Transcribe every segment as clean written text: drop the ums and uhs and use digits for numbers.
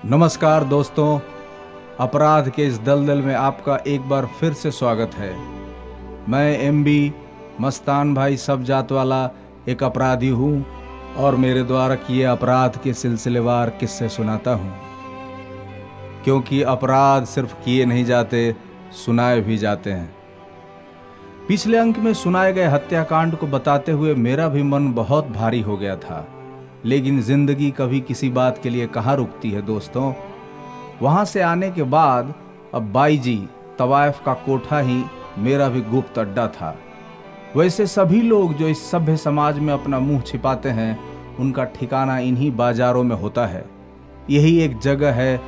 नमस्कार दोस्तों, अपराध के इस दलदल में आपका एक बार फिर से स्वागत है। मैं एमबी मस्तान भाई सब जात वाला एक अपराधी हूँ और मेरे द्वारा किए अपराध के सिलसिलेवार किस्से सुनाता हूँ, क्योंकि अपराध सिर्फ किए नहीं जाते, सुनाए भी जाते हैं। पिछले अंक में सुनाए गए हत्याकांड को बताते हुए मेरा भी मन बहुत भारी हो गया था, लेकिन जिंदगी कभी किसी बात के लिए कहाँ रुकती है दोस्तों। वहां से आने के बाद अब बाईजी तवायफ का कोठा ही मेरा भी गुप्त अड्डा था। वैसे सभी लोग जो इस सभ्य समाज में अपना मुंह छिपाते हैं, उनका ठिकाना इन्हीं बाजारों में होता है। यही एक जगह है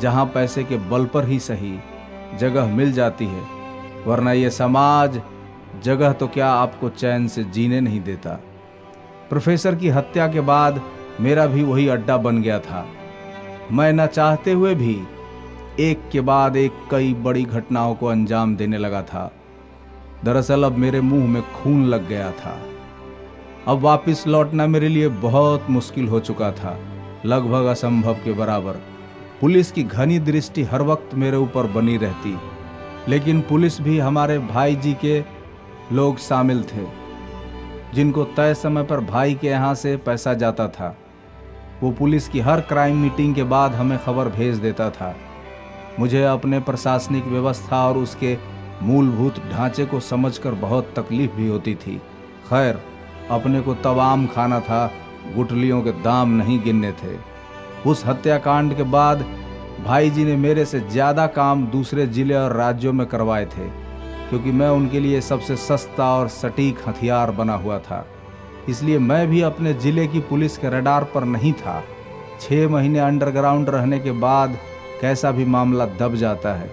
जहां पैसे के बल पर ही सही जगह मिल जाती है, वरना ये समाज जगह तो क्या आपको चैन से जीने नहीं देता। प्रोफेसर की हत्या के बाद मेरा भी वही अड्डा बन गया था। मैं न चाहते हुए भी एक के बाद एक कई बड़ी घटनाओं को अंजाम देने लगा था। दरअसल अब मेरे मुंह में खून लग गया था। अब वापस लौटना मेरे लिए बहुत मुश्किल हो चुका था, लगभग असंभव के बराबर। पुलिस की घनी दृष्टि हर वक्त मेरे ऊपर बनी रहती, लेकिन पुलिस भी हमारे भाई जी के लोग शामिल थे, जिनको तय समय पर भाई के यहाँ से पैसा जाता था। वो पुलिस की हर क्राइम मीटिंग के बाद हमें खबर भेज देता था। मुझे अपने प्रशासनिक व्यवस्था और उसके मूलभूत ढांचे को समझकर बहुत तकलीफ भी होती थी। खैर, अपने को तब आम खाना था, गुठलियों के दाम नहीं गिनने थे। उस हत्याकांड के बाद भाई जी ने मेरे से ज़्यादा काम दूसरे जिले और राज्यों में करवाए थे, क्योंकि मैं उनके लिए सबसे सस्ता और सटीक हथियार बना हुआ था। इसलिए मैं भी अपने जिले की पुलिस के रडार पर नहीं था। 6 महीने अंडरग्राउंड रहने के बाद कैसा भी मामला दब जाता है,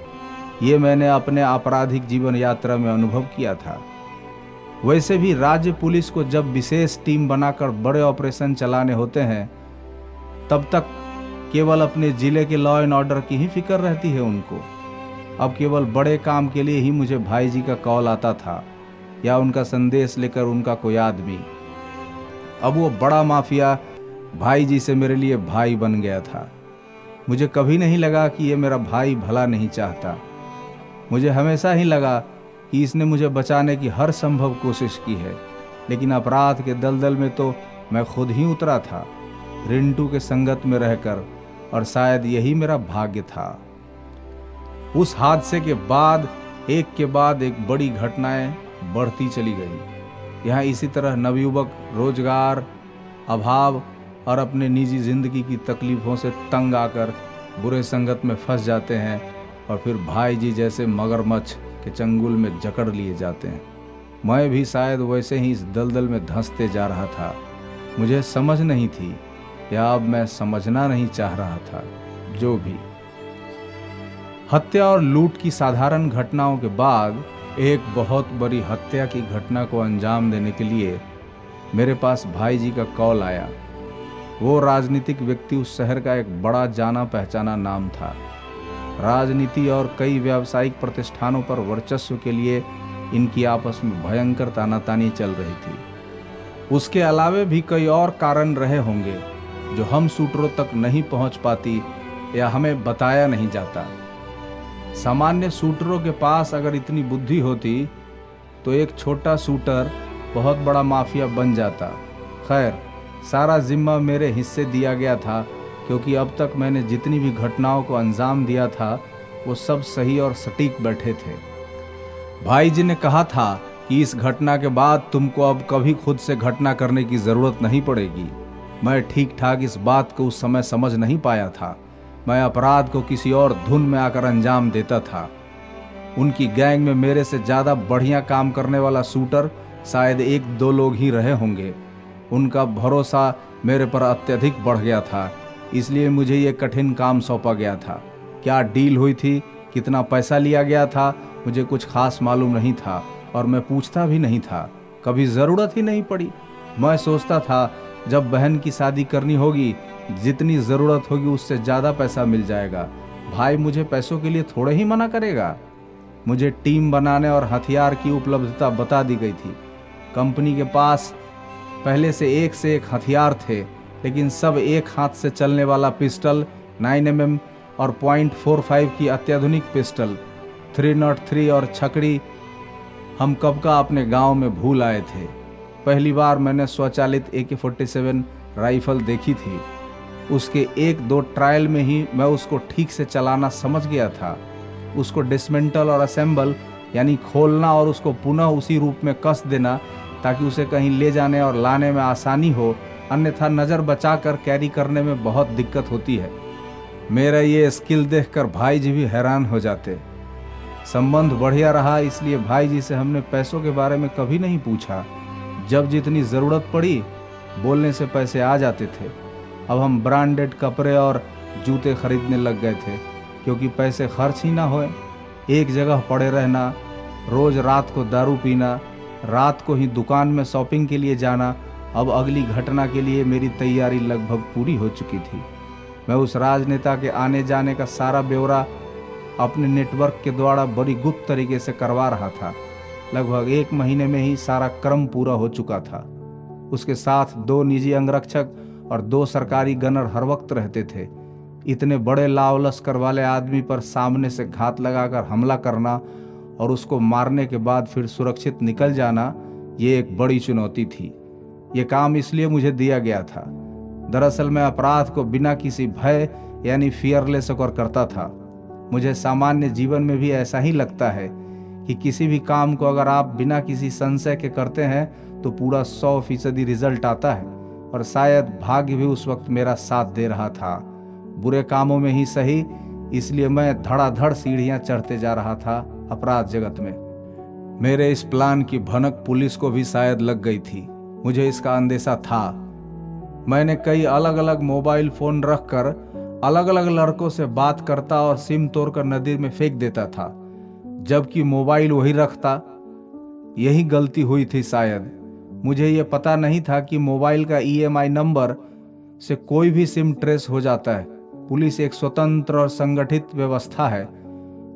ये मैंने अपने आपराधिक जीवन यात्रा में अनुभव किया था। वैसे भी राज्य पुलिस को जब विशेष टीम बनाकर बड़े ऑपरेशन चलाने होते हैं, तब तक केवल अपने जिले के लॉ एंड ऑर्डर की ही फिक्र रहती है उनको। अब केवल बड़े काम के लिए ही मुझे भाई जी का कॉल आता था, या उनका संदेश लेकर उनका कोई आदमी। अब वो बड़ा माफिया भाई जी से मेरे लिए भाई बन गया था। मुझे कभी नहीं लगा कि ये मेरा भाई भला नहीं चाहता। मुझे हमेशा ही लगा कि इसने मुझे बचाने की हर संभव कोशिश की है, लेकिन अपराध के दलदल में तो मैं खुद ही उतरा था, रिंटू के संगत में रहकर, और शायद यही मेरा भाग्य था। उस हादसे के बाद एक के बाद एक बड़ी घटनाएं बढ़ती चली गई। यहाँ इसी तरह नवयुवक रोजगार, अभाव और अपने निजी जिंदगी की तकलीफों से तंग आकर बुरे संगत में फंस जाते हैं, और फिर भाई जी जैसे मगरमच्छ के चंगुल में जकड़ लिए जाते हैं। मैं भी शायद वैसे ही इस दलदल में धंसते जा रहा था। मुझे समझ नहीं थी, या अब मैं समझना नहीं चाह रहा था। जो भी हत्या और लूट की साधारण घटनाओं के बाद एक बहुत बड़ी हत्या की घटना को अंजाम देने के लिए मेरे पास भाई जी का कॉल आया। वो राजनीतिक व्यक्ति उस शहर का एक बड़ा जाना पहचाना नाम था। राजनीति और कई व्यावसायिक प्रतिष्ठानों पर वर्चस्व के लिए इनकी आपस में भयंकर तानातानी चल रही थी। उसके अलावे भी कई और कारण रहे होंगे जो हम शूटरों तक नहीं पहुंच पाती या हमें बताया नहीं जाता। सामान्य शूटरों के पास अगर इतनी बुद्धि होती तो एक छोटा शूटर बहुत बड़ा माफिया बन जाता। खैर, सारा जिम्मा मेरे हिस्से दिया गया था, क्योंकि अब तक मैंने जितनी भी घटनाओं को अंजाम दिया था वो सब सही और सटीक बैठे थे। भाई जी ने कहा था कि इस घटना के बाद तुमको अब कभी खुद से घटना करने की ज़रूरत नहीं पड़ेगी। मैं ठीक ठाक इस बात को उस समय समझ नहीं पाया था। मैं अपराध को किसी और धुन में आकर अंजाम देता था। उनकी गैंग में मेरे से ज़्यादा बढ़िया काम करने वाला शूटर शायद 1-2 लोग ही रहे होंगे। उनका भरोसा मेरे पर अत्यधिक बढ़ गया था, इसलिए मुझे ये कठिन काम सौंपा गया था। क्या डील हुई थी, कितना पैसा लिया गया था, मुझे कुछ खास मालूम नहीं था, और मैं पूछता भी नहीं था। कभी ज़रूरत ही नहीं पड़ी। मैं सोचता था जब बहन की शादी करनी होगी, जितनी ज़रूरत होगी उससे ज़्यादा पैसा मिल जाएगा। भाई मुझे पैसों के लिए थोड़े ही मना करेगा। मुझे टीम बनाने और हथियार की उपलब्धता बता दी गई थी। कंपनी के पास पहले से एक हथियार थे, लेकिन सब एक हाथ से चलने वाला पिस्टल 9mm और .45 की अत्याधुनिक पिस्टल, 303 और छकड़ी हम कब का अपने गांव में भूल आए थे। पहली बार मैंने स्वचालित AK-47 राइफल देखी थी। उसके 1-2 ट्रायल में ही मैं उसको ठीक से चलाना समझ गया था। उसको डिसमेंटल और असेंबल यानी खोलना और उसको पुनः उसी रूप में कस देना ताकि उसे कहीं ले जाने और लाने में आसानी हो, अन्यथा नज़र बचाकर कैरी करने में बहुत दिक्कत होती है। मेरा ये स्किल देखकर भाई जी भी हैरान हो जाते। संबंध बढ़िया रहा, इसलिए भाई जी से हमने पैसों के बारे में कभी नहीं पूछा। जब जितनी ज़रूरत पड़ी बोलने से पैसे आ जाते थे। अब हम ब्रांडेड कपड़े और जूते खरीदने लग गए थे क्योंकि पैसे खर्च ही ना होए। एक जगह पड़े रहना, रोज़ रात को दारू पीना, रात को ही दुकान में शॉपिंग के लिए जाना, अब अगली घटना के लिए मेरी तैयारी लगभग पूरी हो चुकी थी। मैं उस राजनेता के आने जाने का सारा ब्यौरा अपने नेटवर्क के द्वारा बड़ी गुप्त तरीके से करवा रहा था। लगभग 1 महीने में ही सारा क्रम पूरा हो चुका था। उसके साथ 2 निजी अंगरक्षक और 2 सरकारी गनर हर वक्त रहते थे। इतने बड़े लाव लश्कर वाले आदमी पर सामने से घात लगाकर हमला करना और उसको मारने के बाद फिर सुरक्षित निकल जाना, ये एक बड़ी चुनौती थी। ये काम इसलिए मुझे दिया गया था। दरअसल मैं अपराध को बिना किसी भय यानी फियरलेस होकर करता था। मुझे सामान्य जीवन में भी ऐसा ही लगता है कि किसी भी काम को अगर आप बिना किसी संशय के करते हैं तो पूरा 100% रिजल्ट आता है, और शायद भाग्य भी उस वक्त मेरा साथ दे रहा था। बुरे कामों में ही सही, इसलिए मैं धड़ाधड़ सीढ़ियां चढ़ते जा रहा था अपराध जगत में। मेरे इस प्लान की भनक पुलिस को भी शायद लग गई थी। मुझे इसका अंदेशा था। मैंने कई अलग अलग मोबाइल फोन रखकर अलग अलग लड़कों से बात करता और सिम तोड़कर नदी में फेंक देता था, जबकि मोबाइल वही रखता। यही गलती हुई थी शायद। मुझे ये पता नहीं था कि मोबाइल का EMI नंबर से कोई भी सिम ट्रेस हो जाता है। पुलिस एक स्वतंत्र और संगठित व्यवस्था है।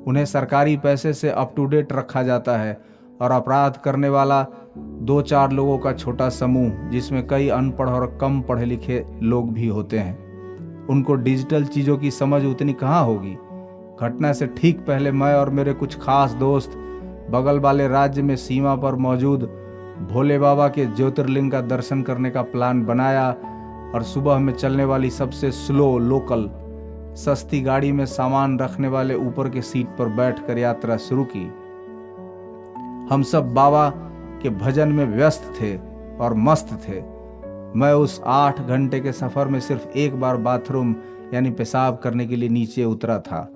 उन्हें सरकारी पैसे से अप टू डेट रखा जाता है, और अपराध करने वाला 2-4 लोगों का छोटा समूह, जिसमें कई अनपढ़ और कम पढ़े लिखे लोग भी होते हैं। उनको डिजिटल चीज़ों की समझ उतनी कहाँ होगी। घटना से ठीक पहले मैं और मेरे कुछ खास दोस्त बगल वाले राज्य में सीमा पर मौजूद भोले बाबा के ज्योतिर्लिंग का दर्शन करने का प्लान बनाया, और सुबह में चलने वाली सबसे स्लो लोकल सस्ती गाड़ी में सामान रखने वाले ऊपर के सीट पर बैठकर यात्रा शुरू की। हम सब बाबा के भजन में व्यस्त थे और मस्त थे। मैं उस 8 घंटे के सफर में सिर्फ एक बार बाथरूम यानी पेशाब करने के लिए नीचे उतरा था।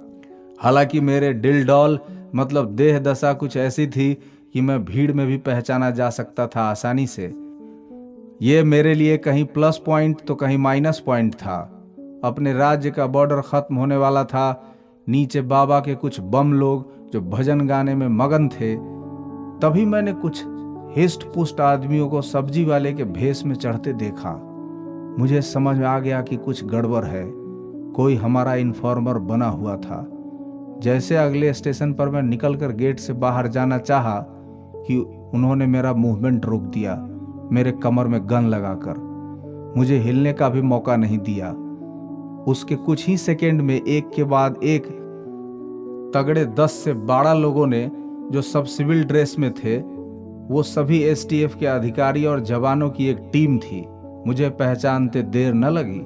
हालांकि मेरे दिल डॉल मतलब देह दशा कुछ ऐसी थी कि मैं भीड़ में भी पहचाना जा सकता था आसानी से। ये मेरे लिए कहीं प्लस पॉइंट तो कहीं माइनस पॉइंट था। अपने राज्य का बॉर्डर खत्म होने वाला था। नीचे बाबा के कुछ बम लोग जो भजन गाने में मगन थे। तभी मैंने कुछ हिस्ट पुष्ट आदमियों को सब्जी वाले के भेष में चढ़ते देखा। मुझे समझ आ गया कि कुछ गड़बड़ है। कोई हमारा इन्फॉर्मर बना हुआ था। जैसे अगले स्टेशन पर मैं निकलकर गेट से बाहर जाना चाहा कि उन्होंने मेरा मूवमेंट रोक दिया, मेरे कमर में गन लगाकर। मुझे हिलने का भी मौका नहीं दिया। उसके कुछ ही सेकंड में एक के बाद एक तगड़े 10 से 12 लोगों ने, जो सब सिविल ड्रेस में थे, वो सभी STF के अधिकारी और जवानों की एक टीम थी। मुझे पहचानते देर न लगी।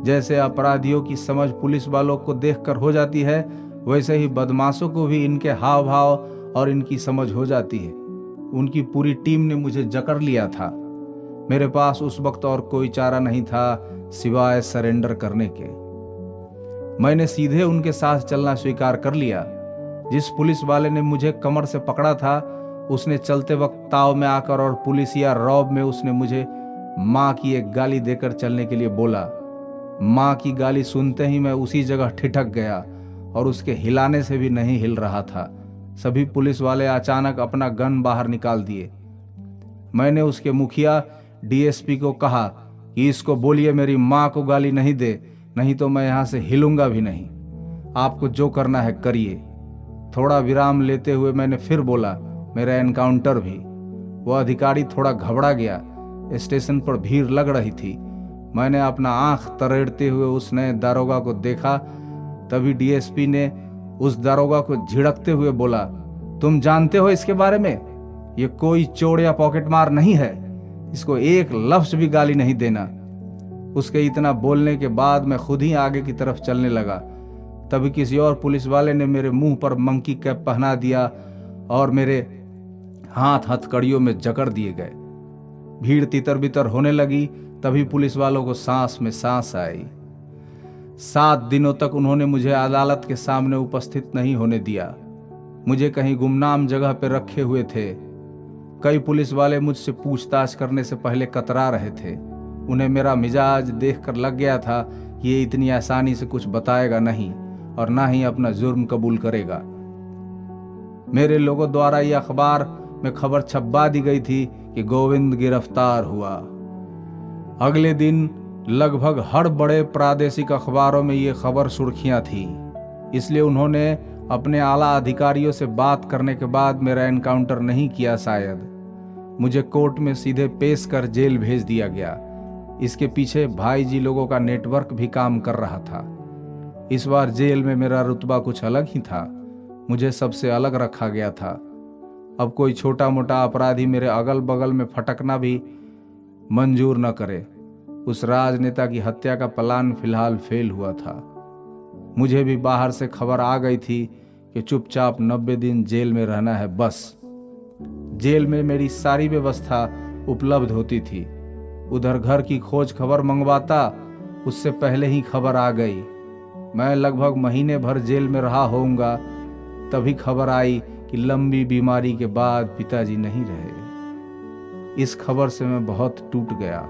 जैसे अपराधियों की समझ पुलिस वालों को देखकर हो जाती है, वैसे ही बदमाशों को भी इनके हाव भाव और इनकी समझ हो जाती है। उनकी पूरी टीम ने मुझे जकड़ लिया था। मेरे पास उस वक्त और कोई चारा नहीं था सिवाय सरेंडर करने के। मैंने सीधे उनके साथ चलना स्वीकार कर लिया। जिस पुलिस वाले ने मुझे कमर से पकड़ा था, उसने चलते वक्त ताव में आकर और पुलिसिया रौब में उसने मुझे माँ की एक गाली देकर चलने के लिए बोला। माँ की गाली सुनते ही मैं उसी जगह ठिठक गया और उसके हिलाने से भी नहीं हिल रहा था। सभी पुलिस वाले अचानक अपना गन बाहर निकाल दिए। मैंने उसके मुखिया DSP को कहा कि इसको बोलिए मेरी माँ को गाली नहीं दे, नहीं तो मैं यहाँ से हिलूंगा भी नहीं। आपको जो करना है करिए। थोड़ा विराम लेते हुए मैंने फिर बोला, मेरा एनकाउंटर भी। वह अधिकारी थोड़ा घबरा गया। स्टेशन पर भीड़ लग रही थी। मैंने अपना आंख तरेड़ते हुए उस नए दारोगा को देखा। तभी डीएसपी ने उस दारोगा को झिड़कते हुए बोला, तुम जानते हो इसके बारे में? ये कोई चोर या पॉकेटमार नहीं है, इसको एक लफ्ज भी गाली नहीं देना। उसके इतना बोलने के बाद मैं खुद ही आगे की तरफ चलने लगा। तभी किसी और पुलिस वाले ने मेरे मुंह पर मंकी कैप पहना दिया और मेरे हाथ हथकड़ियों में जकड़ दिए गए। भीड़ तितर बितर होने लगी। तभी पुलिस वालों को सांस में सांस आई। 7 दिनों तक उन्होंने मुझे अदालत के सामने उपस्थित नहीं होने दिया। मुझे कहीं गुमनाम जगह पर रखे हुए थे। कई पुलिस वाले मुझसे पूछताछ करने से पहले कतरा रहे थे। उन्हें मेरा मिजाज देखकर लग गया था कि ये इतनी आसानी से कुछ बताएगा नहीं और ना ही अपना जुर्म कबूल करेगा। मेरे लोगों द्वारा यह अखबार में खबर छपवा दी गई थी कि गोविंद गिरफ्तार हुआ। अगले दिन लगभग हर बड़े प्रादेशिक अखबारों में ये खबर सुर्खियां थी। इसलिए उन्होंने अपने आला अधिकारियों से बात करने के बाद मेरा एनकाउंटर नहीं किया। शायद मुझे कोर्ट में सीधे पेश कर जेल भेज दिया गया। इसके पीछे भाई जी लोगों का नेटवर्क भी काम कर रहा था। इस बार जेल में मेरा रुतबा कुछ अलग ही था। मुझे सबसे अलग रखा गया था। अब कोई छोटा मोटा अपराधी मेरे अगल बगल में फटकना भी मंजूर न करे। उस राजनेता की हत्या का प्लान फिलहाल फेल हुआ था। मुझे भी बाहर से खबर आ गई थी कि चुपचाप 90 दिन जेल में रहना है बस। जेल में मेरी सारी व्यवस्था उपलब्ध होती थी। उधर घर की खोज खबर मंगवाता, उससे पहले ही खबर आ गई। मैं लगभग महीने भर जेल में रहा होऊंगा, तभी खबर आई कि लंबी बीमारी के बाद पिताजी नहीं रहे। इस खबर से मैं बहुत टूट गया।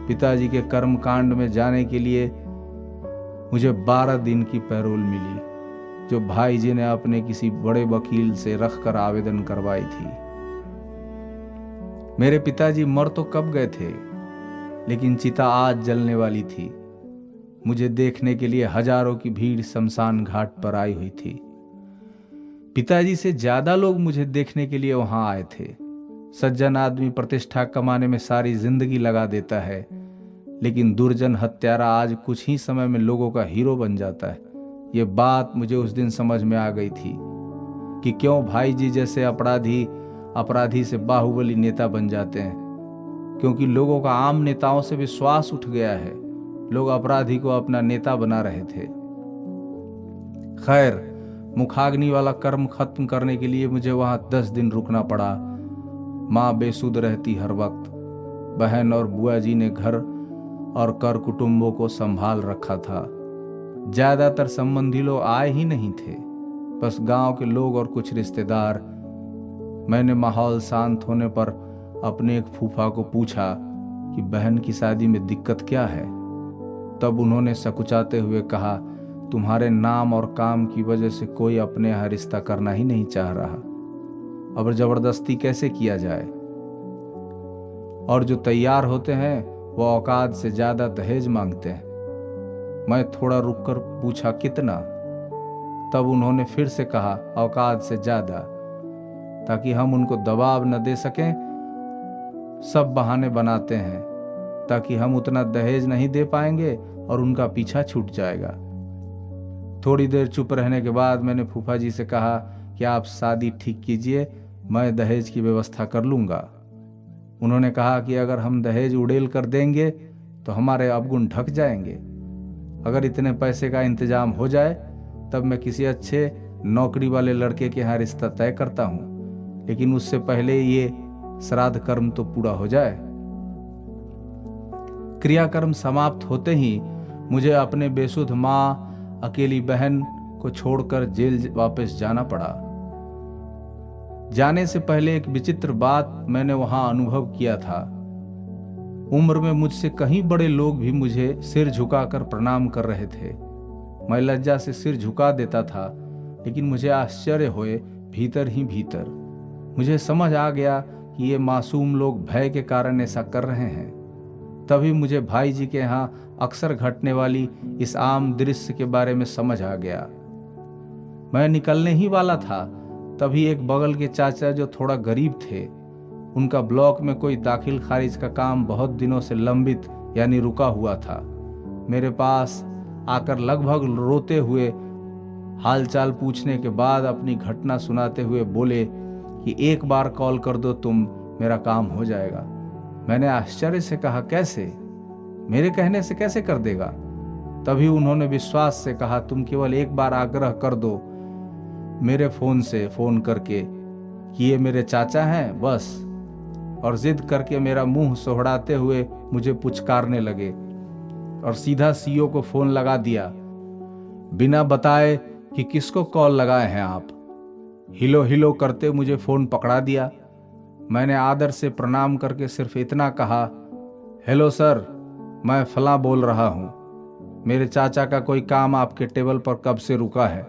पिताजी के कर्मकांड में जाने के लिए मुझे 12 दिन की पैरोल मिली, जो भाई जी ने अपने किसी बड़े वकील से रखकर आवेदन करवाई थी। मेरे पिताजी मर तो कब गए थे, लेकिन चिता आज जलने वाली थी। मुझे देखने के लिए हजारों की भीड़ शमशान घाट पर आई हुई थी। पिताजी से ज्यादा लोग मुझे देखने के लिए वहां आए थे। सज्जन आदमी प्रतिष्ठा कमाने में सारी जिंदगी लगा देता है, लेकिन दुर्जन हत्यारा आज कुछ ही समय में लोगों का हीरो बन जाता है। ये बात मुझे उस दिन समझ में आ गई थी कि क्यों भाई जी जैसे अपराधी से बाहुबली नेता बन जाते हैं। क्योंकि लोगों का आम नेताओं से विश्वास उठ गया है। लोग अपराधी को अपना नेता बना रहे थे। खैर, मुखाग्नि वाला कर्म खत्म करने के लिए मुझे वहां 10 दिन रुकना पड़ा। माँ बेसुध रहती हर वक्त। बहन और बुआ जी ने घर और कर कुटुंबों को संभाल रखा था। ज्यादातर संबंधी लोग आए ही नहीं थे, बस गांव के लोग और कुछ रिश्तेदार। मैंने माहौल शांत होने पर अपने एक फूफा को पूछा कि बहन की शादी में दिक्कत क्या है। तब उन्होंने सकुचाते हुए कहा, तुम्हारे नाम और काम की वजह से कोई अपने यहाँ रिश्ता करना ही नहीं चाह रहा। अब जबरदस्ती कैसे किया जाए, और जो तैयार होते हैं वो औकात से ज्यादा दहेज मांगते हैं। मैं थोड़ा रुककर पूछा, कितना? तब उन्होंने फिर से कहा, औकात से ज्यादा, ताकि हम उनको दबाव न दे सकें। सब बहाने बनाते हैं ताकि हम उतना दहेज नहीं दे पाएंगे और उनका पीछा छूट जाएगा। थोड़ी देर चुप रहने के बाद मैंने फूफा जी से कहा कि आप शादी ठीक कीजिए, मैं दहेज की व्यवस्था कर लूंगा। उन्होंने कहा कि अगर हम दहेज उड़ेल कर देंगे तो हमारे अवगुण ढक जाएंगे। अगर इतने पैसे का इंतजाम हो जाए तब मैं किसी अच्छे नौकरी वाले लड़के के यहाँ रिश्ता तय करता हूँ, लेकिन उससे पहले ये श्राद्ध कर्म तो पूरा हो जाए। क्रियाकर्म समाप्त होते ही मुझे अपने बेसुध माँ, अकेली बहन को छोड़कर जेल वापस जाना पड़ा। जाने से पहले एक विचित्र बात मैंने वहां अनुभव किया था। उम्र में मुझसे कहीं बड़े लोग भी मुझे सिर झुकाकर प्रणाम कर रहे थे। मैं लज्जा से सिर झुका देता था, लेकिन मुझे आश्चर्य हुए भीतर ही भीतर। मुझे समझ आ गया कि ये मासूम लोग भय के कारण ऐसा कर रहे हैं। तभी मुझे भाई जी के यहाँ अक्सर घटने वाली इस आम दृश्य के बारे में समझ आ गया। मैं निकलने ही वाला था, तभी एक बगल के चाचा जो थोड़ा गरीब थे, उनका ब्लॉक में कोई दाखिल खारिज का काम बहुत दिनों से लंबित यानी रुका हुआ था। मेरे पास आकर लगभग रोते हुए हालचाल पूछने के बाद अपनी घटना सुनाते हुए बोले कि एक बार कॉल कर दो तुम, मेरा काम हो जाएगा। मैंने आश्चर्य से कहा, कैसे? मेरे कहने से कैसे कर देगा? तभी उन्होंने विश्वास से कहा, तुम केवल एक बार आग्रह कर दो मेरे फोन से फोन करके कि ये मेरे चाचा हैं, बस। और जिद करके मेरा मुंह सोहड़ाते हुए मुझे पुचकारने लगे और सीधा सीईओ को फोन लगा दिया, बिना बताए कि किसको कॉल लगाए हैं आप। हिलो हिलो करते मुझे फोन पकड़ा दिया। मैंने आदर से प्रणाम करके सिर्फ इतना कहा, हेलो सर, मैं फलां बोल रहा हूँ। मेरे चाचा का कोई काम आपके टेबल पर कब से रुका है।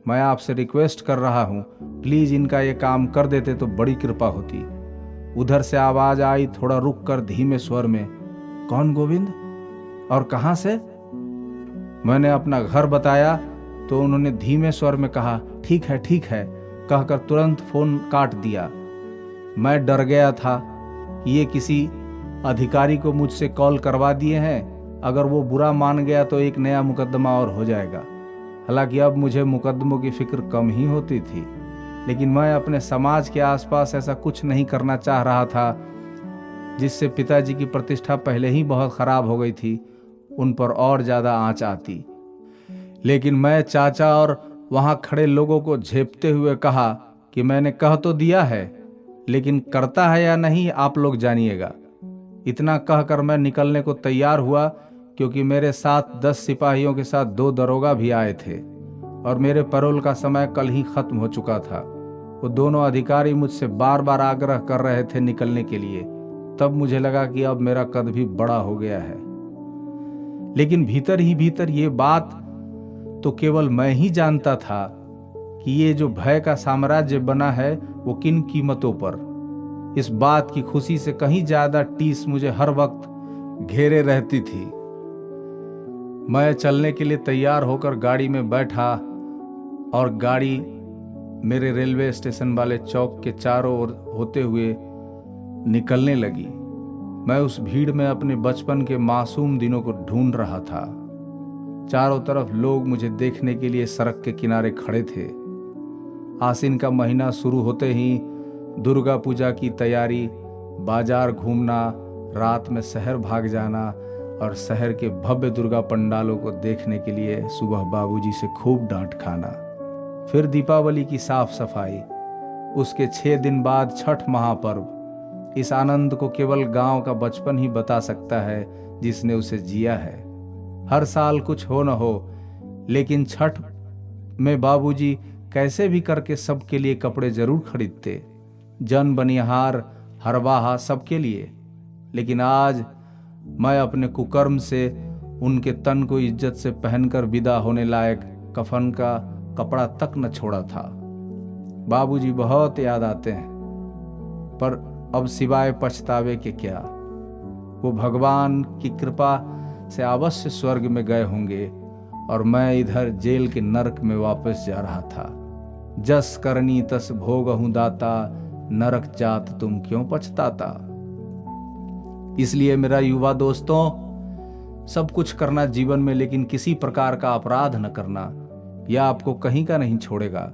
मैं आपसे रिक्वेस्ट कर रहा हूँ, प्लीज इनका ये काम कर देते तो बड़ी कृपा होती। उधर से आवाज आई थोड़ा रुक कर धीमे स्वर में, कौन गोविंद और कहाँ से? मैंने अपना घर बताया तो उन्होंने धीमे स्वर में कहा, ठीक है कहकर तुरंत फोन काट दिया। मैं डर गया था कि ये किसी अधिकारी को मुझसे कॉल करवा दिए हैं। अगर वो बुरा मान गया तो एक नया मुकदमा और हो जाएगा। हालांकि अब मुझे मुकदमों की फिक्र कम ही होती थी, लेकिन मैं अपने समाज के आसपास ऐसा कुछ नहीं करना चाह रहा था जिससे पिताजी की प्रतिष्ठा पहले ही बहुत खराब हो गई थी, उन पर और ज्यादा आंच आती। लेकिन मैं चाचा और वहां खड़े लोगों को झेपते हुए कहा कि मैंने कह तो दिया है, लेकिन करता है या नहीं आप लोग जानिएगा। इतना कहकर मैं निकलने को तैयार हुआ, क्योंकि मेरे साथ 10 सिपाहियों के साथ 2 दरोगा भी आए थे और मेरे पैरोल का समय कल ही खत्म हो चुका था। वो दोनों अधिकारी मुझसे बार बार आग्रह कर रहे थे निकलने के लिए। तब मुझे लगा कि अब मेरा कद भी बड़ा हो गया है। लेकिन भीतर ही भीतर ये बात तो केवल मैं ही जानता था कि ये जो भय का साम्राज्य बना है वो किन कीमतों पर। इस बात की खुशी से कहीं ज्यादा टीस मुझे हर वक्त घेरे रहती थी। मैं चलने के लिए तैयार होकर गाड़ी में बैठा और गाड़ी मेरे रेलवे स्टेशन वाले चौक के चारों ओर होते हुए निकलने लगी। मैं उस भीड़ में अपने बचपन के मासूम दिनों को ढूंढ रहा था। चारों तरफ लोग मुझे देखने के लिए सड़क के किनारे खड़े थे। आसिन का महीना शुरू होते ही दुर्गा पूजा की तैयारी, बाजार घूमना, रात में शहर भाग जाना और शहर के भव्य दुर्गा पंडालों को देखने के लिए सुबह बाबूजी से खूब डांट खाना। फिर दीपावली की साफ सफाई, उसके 6 दिन बाद छठ महापर्व। इस आनंद को केवल गांव का बचपन ही बता सकता है जिसने उसे जिया है। हर साल कुछ हो न हो, लेकिन छठ में बाबूजी कैसे भी करके सबके लिए कपड़े जरूर खरीदते, जन बनिहार हरवाहा सबके लिए। लेकिन आज मैं अपने कुकर्म से उनके तन को इज्जत से पहनकर विदा होने लायक कफन का कपड़ा तक न छोड़ा था। बाबूजी बहुत याद आते हैं, पर अब सिवाय पछतावे के क्या। वो भगवान की कृपा से अवश्य स्वर्ग में गए होंगे और मैं इधर जेल के नरक में वापस जा रहा था। जस करनी तस भोगहूं दाता, नरक जात तुम क्यों पछताता। इसलिए मेरा युवा दोस्तों, सब कुछ करना जीवन में, लेकिन किसी प्रकार का अपराध न करना। यह आपको कहीं का नहीं छोड़ेगा।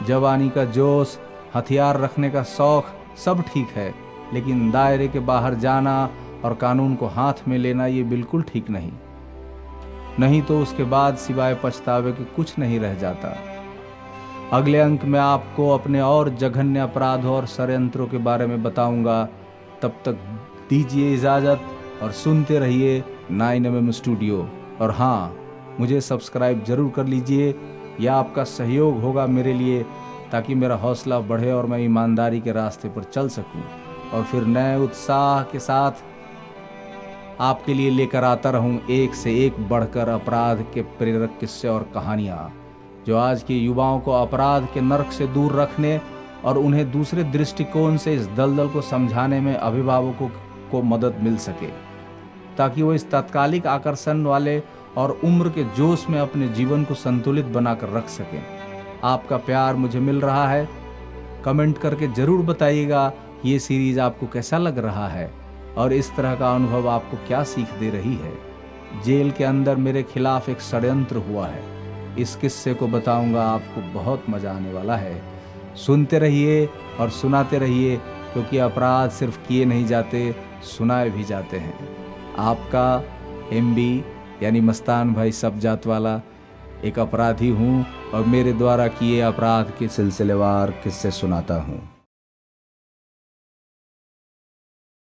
जवानी का जोश, हथियार रखने का शौक सब ठीक है, लेकिन दायरे के बाहर जाना और कानून को हाथ में लेना ये बिल्कुल ठीक नहीं तो उसके बाद सिवाय पछतावे के कुछ नहीं रह जाता। अगले अंक में आपको अपने और जघन्य अपराधों और षड्यंत्रों के बारे में बताऊंगा। तब तक दीजिए इजाजत और सुनते रहिए 9mm स्टूडियो। और हाँ, मुझे सब्सक्राइब जरूर कर लीजिए, यह आपका सहयोग होगा मेरे लिए, ताकि मेरा हौसला बढ़े और मैं ईमानदारी के रास्ते पर चल सकूं और फिर नए उत्साह के साथ आपके लिए लेकर आता रहूं एक से एक बढ़कर अपराध के प्रेरक किस्से और कहानियां, जो आज के युवाओं को अपराध के नर्क से दूर रखने और उन्हें दूसरे दृष्टिकोण से इस दलदल को समझाने में अभिभावकों को मदद मिल सके, ताकि वो इस तात्कालिक आकर्षण वाले और उम्र के जोश में अपने जीवन को संतुलित बनाकर रख सकें। आपका प्यार मुझे मिल रहा है। कमेंट करके जरूर बताइएगा ये सीरीज आपको कैसा लग रहा है। और इस तरह का अनुभव आपको क्या सीख दे रही है। जेल के अंदर मेरे खिलाफ एक षड्यंत्र हुआ है। इस किस्से को बताऊंगा, आपको बहुत मजा आने वाला है। सुनते रहिए और सुनाते रहिए, क्योंकि अपराध सिर्फ किए नहीं जाते, सुनाए भी जाते हैं। आपका एमबी यानी मस्तान भाई सब जात वाला एक अपराधी हूँ और मेरे द्वारा किए अपराध के सिलसिलेवार किस्से सुनाता हूँ।